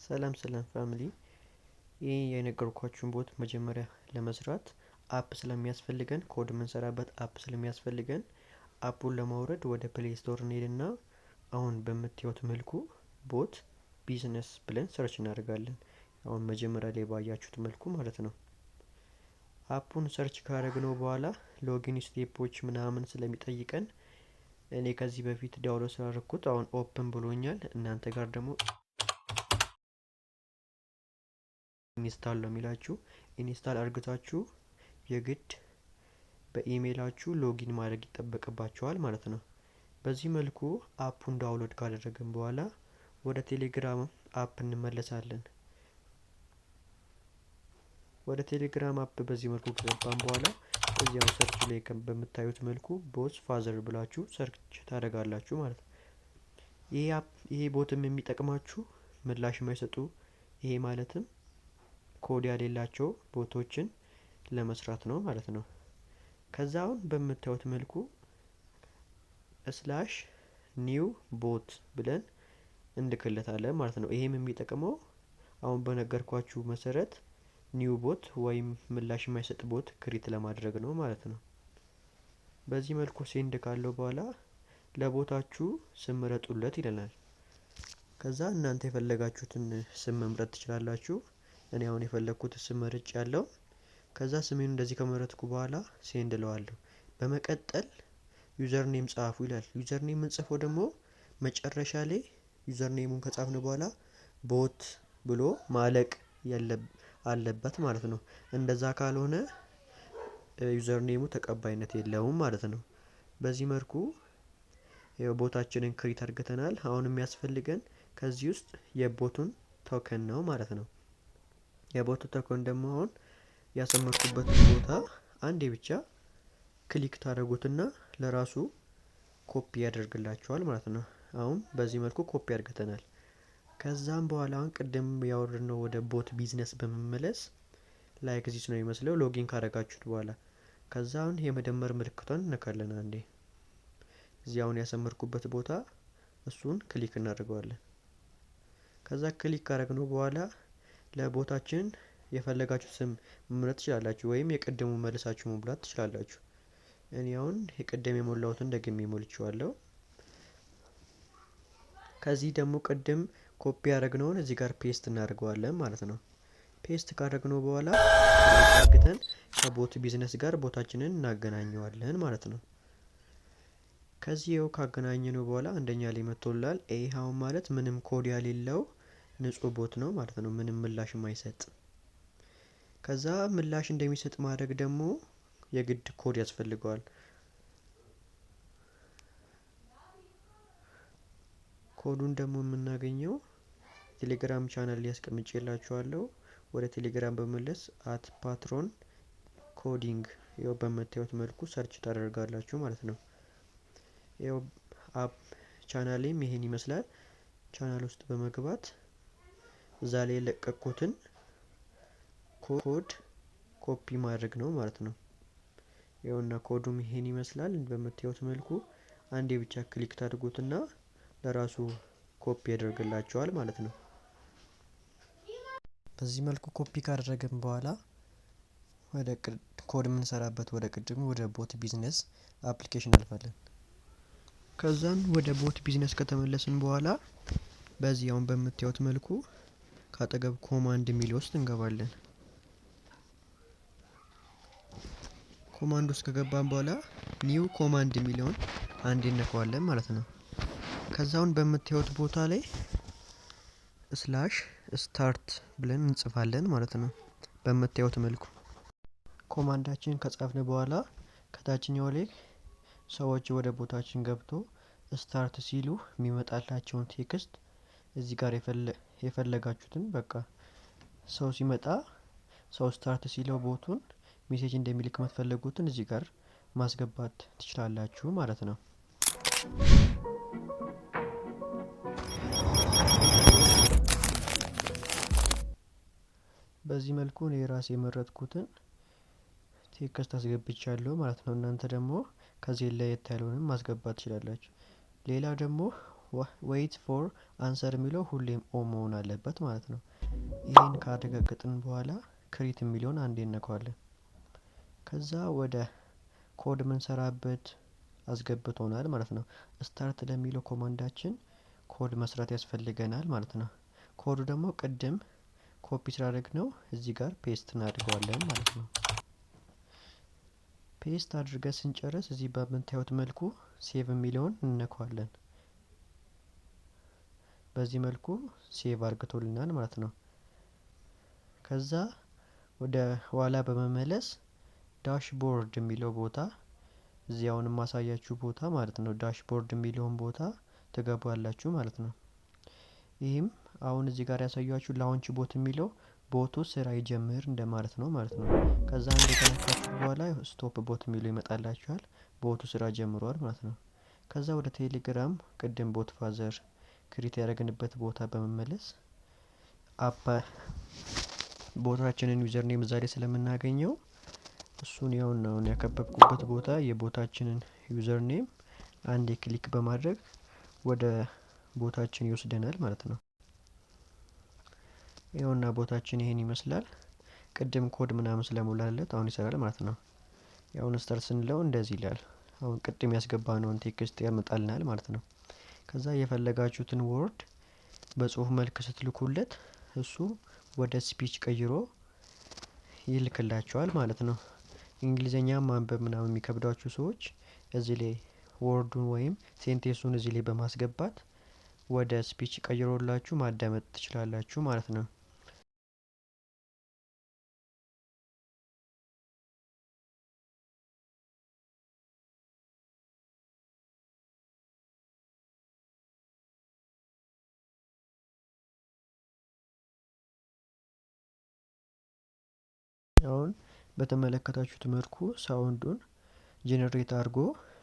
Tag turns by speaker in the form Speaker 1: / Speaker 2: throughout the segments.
Speaker 1: ሰላም ፋሚሊ። ይህ የነገርኳችሁን ቦት መጀመሪያ ለመስራት አፕ ስለሚያስፈልገን ኮድ የምንሰራበት አፕ ስለሚያስፈልገን አፑን ለማውረድ ወደ ፕሌይ ስቶር እንሄድና አሁን በምታዩት መልኩ ቦት ቢዝነስ ብለን ሰርች እናደርጋለን። አሁን መጀመሪያ ላይ ባያችሁት መልኩ ማለት ነው። አፑን ሰርች ካደረግነው በኋላ ሎጊን ስቴፖች ምናምን ስለሚጠይቀን እኔ ከዚህ በፊት ዳውንሎድ ስላደረኩት አሁን ኦፕን ብሎኛል። እናንተ ጋር ደግሞ ኢንስታል ነው የሚላችሁ። ኢንስታል አርግታችሁ የግድ በኢሜይላችሁ ሎጊን ማድረግ ይጠበቅባችኋል ማለት ነው። በዚህ መልኩ አፑን ዳውንሎድ ካደረግን በኋላ ወደ ቴሌግራም አፕ እንመለሳለን። ወደ ቴሌግራም አፕ በዚህ መልኩ ከገባን በኋላ እዚያው ሰርች ላይ በምታዩት መልኩ ቦስ ፋዘር ብላችሁ ሰርች ታደርጋላችሁ ማለት ነው። ይሄ ቦትም የሚጠቅማችሁ ምላሽ የማይሰጡ ይሄ ማለትም ኮድ ያሌላቸው ቦቶችን ለመስራት ነው ማለት ነው። ከዛውን በምታዩት መልኩ ስላሽ ኒው ቦት ብለን እንልክለታለን ማለት ነው። ይሄም የሚጠቅመው አሁን በነገርኳችሁ መሰረት ኒው ቦት ወይም ምላሽ የማይሰጥ ቦት ክሬት ለማድረግ ነው ማለት ነው። በዚህ መልኩ ሴንድ ካለው በኋላ ለቦታችሁ ስም ምረጡለት ይለናል። ከዛ እናንተ የፈለጋችሁትን ስም መምረጥ ትችላላችሁ። እኔ አሁን የፈለኩት ስም መርጫለሁ። ከዛ ስሜን እንደዚህ ከመረጥኩ በኋላ ሴንድ እለዋለሁ። በመቀጠል ዩዘር ኔም ጻፉ ይላል። ዩዘር ኔም የምንጽፈው ደግሞ መጨረሻ ላይ ዩዘር ኔሙን ከጻፍን በኋላ ቦት ብሎ ማለቅ አለበት ማለት ነው። እንደዛ ካልሆነ ዩዘር ኔሙ ተቀባይነት የለውም ማለት ነው። በዚህ መልኩ ቦታችንን ክሬት አድርገናል። አሁን የሚያስፈልገን ከዚህ ውስጥ የቦቱን ቶከን ነው ማለት ነው። የቦቱ ቶከን ደግሞ አሁን ያሰመርኩበት ቦታ አንዴ ብቻ ክሊክ ታደርጉትና ለራሱ ኮፒ ያደርግላችኋል ማለት ነው። አሁን በዚህ መልኩ ኮፒ አድርገናል። ከዛም በኋላ አሁን ቅድም ያወረድነው ወደ ቦት ቢዝነስ በመመለስ ላይክ ዚስ ነው የሚመስለው ሎጊን ካደረጋችሁት በኋላ ከዛ አሁን የመደመር ምልክቷን እንነካለን። አንዴ እዚህ አሁን ያሰመርኩበት ቦታ እሱን ክሊክ እናደርገዋለን። ከዛ ክሊክ ካደረግነው በኋላ ለቦታችን የፈለጋችሁ ስም መምረጥ ትችላላችሁ ወይም የቀደሙ መልሳችሁ መሙላት ትችላላችሁ። እኔ አሁን የቀደም የሞላሁትን ደግሜ ሞልቼዋለሁ። ከዚህ ደግሞ ቅድም ኮፒ ያደረግነውን እዚህ ጋር ፔስት እናደርገዋለን ማለት ነው። ፔስት ካደረግነው በኋላ አርግተን ከቦት ቢዝነስ ጋር ቦታችንን እናገናኘዋለን ማለት ነው። ከዚህ ይኸው ካገናኘነው በኋላ አንደኛ ላይ መጥቶላል። ይሄው ማለት ምንም ኮድ ያሌለው ንጹህ ቦት ነው ማለት ነው። ምንም ምላሽ የማይሰጥ። ከዛ ምላሽ እንደሚሰጥ ማድረግ ደግሞ የግድ ኮድ ያስፈልገዋል። ኮዱን ደግሞ የምናገኘው ቴሌግራም ቻናል ላይ አስቀምጬላችኋለሁ። ወደ ቴሌግራም በመለስ @patron coding ይኸው በምታዩት መልኩ ሰርች ታደርጋላችሁ ማለት ነው። ይኸው አፕ ቻናሌም ይሄን ይመስላል። ቻናል ውስጥ በመግባት እዛ ላይ የለቀኩትን ኮድ ኮፒ ማድረግ ነው ማለት ነው። ይኸውና ኮዱም ይሄን ይመስላል። በምታዩት መልኩ አንዴ ብቻ ክሊክ ታድርጉትና ለራሱ ኮፒ ያደርግላችኋል ማለት ነው። በዚህ መልኩ ኮፒ ካደረግን በኋላ ወደ ኮድ የምንሰራበት ወደ ቅድሙ ወደ ቦት ቢዝነስ አፕሊኬሽን አልፋለን። ከዛን ወደ ቦት ቢዝነስ ከተመለስን በኋላ በዚህ አሁን በምታዩት መልኩ ካጠገብ ኮማንድ የሚል ውስጥ እንገባለን። ኮማንድ ውስጥ ከገባን በኋላ ኒው ኮማንድ የሚለውን አንዴ እንነካዋለን ማለት ነው። ከዛውን በምታዩት ቦታ ላይ ስላሽ ስታርት ብለን እንጽፋለን ማለት ነው። በምታዩት መልኩ ኮማንዳችን ከጻፍን በኋላ ከታችኛው ላይ ሰዎች ወደ ቦታችን ገብቶ ስታርት ሲሉ የሚመጣላቸውን ቴክስት እዚህ ጋር የፈለጋችሁትን በቃ ሰው ሲመጣ ሰው ስታርት ሲለው ቦቱን ሜሴጅ እንደሚልክ የምትፈልጉትን እዚህ ጋር ማስገባት ትችላላችሁ ማለት ነው። በዚህ መልኩ እኔ ራሴ የመረጥኩትን ቴክስት አስገብቻለሁ ማለት ነው። እናንተ ደግሞ ከዚህ ለየት ያለውንም ማስገባት ትችላላችሁ። ሌላ ደግሞ ዌይት ፎር አንሰር የሚለው ሁሌም ኦን መሆን አለበት ማለት ነው። ይህን ካረጋገጥን በኋላ ክሪት የሚለውን አንዴ እነካዋለን። ከዛ ወደ ኮድ ምንሰራበት አስገብቶናል ማለት ነው። ስታርት ለሚለው ኮማንዳችን ኮድ መስራት ያስፈልገናል ማለት ነው። ኮዱ ደግሞ ቅድም ኮፒ ስላደረግነው እዚህ ጋር ፔስት እናድርገዋለን ማለት ነው። ፔስት አድርገን ስንጨርስ እዚህ በምታዩት መልኩ ሴቭ የሚለውን እንነካዋለን። በዚህ መልኩ ሴቭ አድርግቶልናል ማለት ነው። ከዛ ወደ ኋላ በመመለስ ዳሽቦርድ የሚለው ቦታ እዚህ አሁን የማሳያችሁ ቦታ ማለት ነው። ዳሽቦርድ የሚለውን ቦታ ትገባላችሁ ማለት ነው። ይህም አሁን እዚህ ጋር ያሳያችሁ ላውንች ቦት የሚለው ቦቱ ስራ ይጀምር እንደማለት ነው ማለት ነው። ከዛ አንዴ ከነካችሁ በኋላ ስቶፕ ቦት የሚለው ይመጣላችኋል። ቦቱ ስራ ጀምሯል ማለት ነው። ከዛ ወደ ቴሌግራም ቅድም ቦት ፋዘር ክሪት ያደረግንበት ቦታ በመመለስ አፓ ቦታችንን ዩዘር ኔም እዛ ላይ ስለምናገኘው እሱን ያውና አሁን ያከበብኩበት ቦታ የቦታችንን ዩዘር ኔም አንዴ ክሊክ በማድረግ ወደ ቦታችን ይወስደናል ማለት ነው። ይኸውና ቦታችን ይሄን ይመስላል። ቅድም ኮድ ምናምን ስለሞላለት አሁን ይሰራል ማለት ነው። ያውን ስታርት ስንለው እንደዚህ ይላል። አሁን ቅድም ያስገባነውን ቴክስት ያመጣልናል ማለት ነው። ከዛ የፈለጋችሁትን ወርድ በጽሁፍ መልክ ስትልኩለት እሱ ወደ ስፒች ቀይሮ ይልክላችኋል ማለት ነው። እንግሊዘኛ ማንበብ ምናምን የሚከብዳችሁ ሰዎች እዚህ ላይ ወርዱን ወይም ሴንቴንሱን እዚህ ላይ በማስገባት ወደ ስፒች ቀይሮላችሁ ማዳመጥ ትችላላችሁ ማለት ነው። አሁን በተመለከታችሁት መልኩ ሳውንዱን ጄኔሬት አድርጎ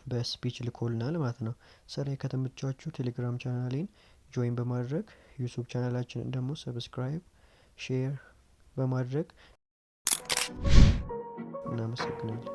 Speaker 1: በስፒች ልኮልናል ማለት ነው። ስራዬ ከተመቻችሁ ቴሌግራም ቻናሌን ጆይን በማድረግ ዩቲዩብ ቻናላችንን ደግሞ ሰብስክራይብ፣ ሼር በማድረግ እናመሰግናለን።